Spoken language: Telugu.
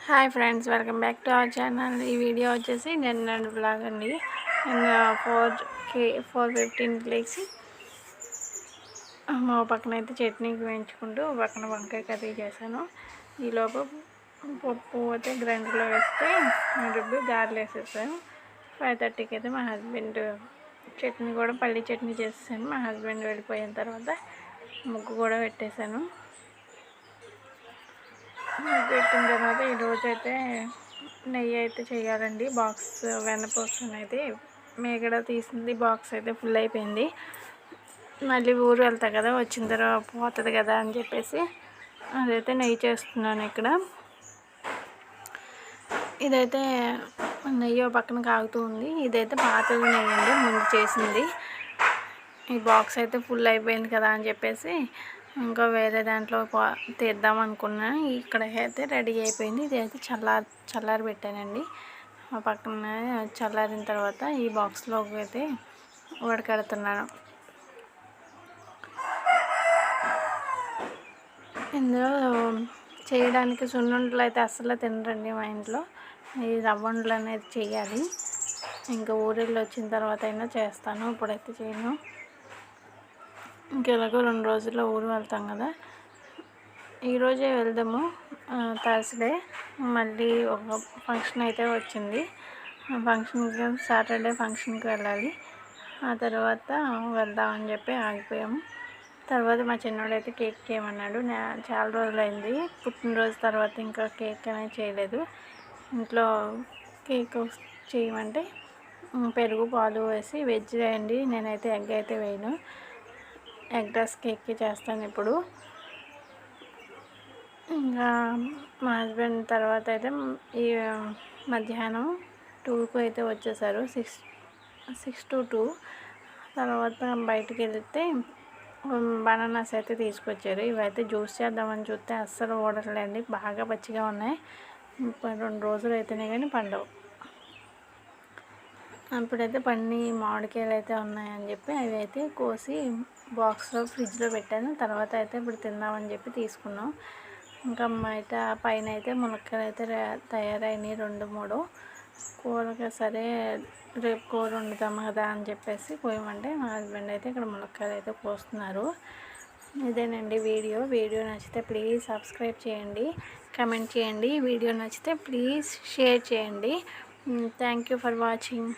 Hi friends, welcome back to our channel. ఈ వీడియో వచ్చేసి నేను బ్లాగ్ అండి. నేను 4:15కి లేచి మా పక్కన అయితే చట్నీకి వేయించుకుంటూ పక్కన వంకాయ కర్రీ చేశాను. ఈలోపు పప్పు అయితే గ్రైండర్లో వేస్తే రుబ్బి గారెలు వేసేసాను. 5:30కి అయితే మా హస్బెండ్ చట్నీ కూడా పల్లీ చట్నీ చేసేసాను. మా హస్బెండ్ వెళ్ళిపోయిన తర్వాత ముగ్గు కూడా పెట్టేశాను. పెట్టిన తర్వాత ఈరోజు అయితే నెయ్యి అయితే చేయాలండి. బాక్స్ వెన్నపూస అయితే మేగడ తీసింది, బాక్స్ అయితే ఫుల్ అయిపోయింది. మళ్ళీ ఊరు వెళ్తా కదా, వచ్చిన తర్వాత పోతుంది కదా అని చెప్పేసి అదైతే నెయ్యి చేస్తున్నాను. ఇక్కడ ఇదైతే నెయ్యి పక్కన కాగుతూ ఉంది. ఇదైతే పాతది నెయ్యి అండి, ముందు చేసింది. ఈ బాక్స్ అయితే ఫుల్ అయిపోయింది కదా అని చెప్పేసి ఇంకా వేరే దాంట్లో తీద్దాం అనుకున్నా. ఇక్కడ అయితే రెడీ అయిపోయింది. ఇది అయితే చల్లారి పెట్టానండి. ఆ పక్కన చల్లారిన తర్వాత ఈ బాక్స్లోకి అయితే ఉడకడుతున్నాను. ఇందులో చేయడానికి సున్నుండలు అయితే అస్సలు తినరండి మా ఇంట్లో. ఈ రవ్వండలు అనేది చేయాలి. ఇంకా ఊరిలో వచ్చిన తర్వాత అయినా చేస్తాను, ఇప్పుడైతే చేయను. ఇంకెలాగో 2 రోజుల్లో ఊరు వెళ్తాం కదా, ఈరోజే వెళ్దాము. థర్స్డే మళ్ళీ ఒక ఫంక్షన్ అయితే వచ్చింది. ఫంక్షన్కి సాటర్డే ఫంక్షన్కి వెళ్ళాలి. ఆ తర్వాత వెళ్దామని చెప్పి ఆగిపోయాము. తర్వాత మా చిన్నోడైతే కేక్ చేయమన్నాడు. చాలా రోజులైంది పుట్టినరోజు తర్వాత ఇంకా కేక్ అనేది చేయలేదు. ఇంట్లో కేక్ చేయమంటే పెరుగు పాలు వేసి వెజ్ వేయండి, నేనైతే ఎగ్ అయితే వేయను. ఎగ్ రైస్ కేక్ చేస్తాను ఇప్పుడు. ఇంకా మా హస్బెండ్ తర్వాత అయితే ఈ మధ్యాహ్నం 2కు అయితే వచ్చేసారు. 6 to 2 తర్వాత బయటికి వెళ్తే బనానాస్ అయితే తీసుకొచ్చారు. ఇవైతే జ్యూస్ చేద్దామని చూస్తే అస్సలు ఓడట్లేండి, బాగా పచ్చిగా ఉన్నాయి. 2 రోజులు అయితేనే కానీ పండవు. అప్పుడైతే మామిడికాయలు అయితే ఉన్నాయని చెప్పి అవి అయితే కోసి బాక్స్లో ఫ్రిడ్జ్లో పెట్టాను. తర్వాత అయితే ఇప్పుడు తిందామని చెప్పి తీసుకున్నాం. ఇంకా బయట పైన అయితే మునక్కాయలు అయితే తయారైనాయి 2-3. కూరగా సరే రేపు కూర వండుతాం కదా అని చెప్పేసి పోయమంటే మా హస్బెండ్ అయితే ఇక్కడ మునక్కాయలు అయితే కోస్తున్నారు. ఇదేనండి వీడియో నచ్చితే ప్లీజ్ సబ్స్క్రైబ్ చేయండి, కమెంట్ చేయండి. వీడియో నచ్చితే ప్లీజ్ షేర్ చేయండి. Thank you for watching.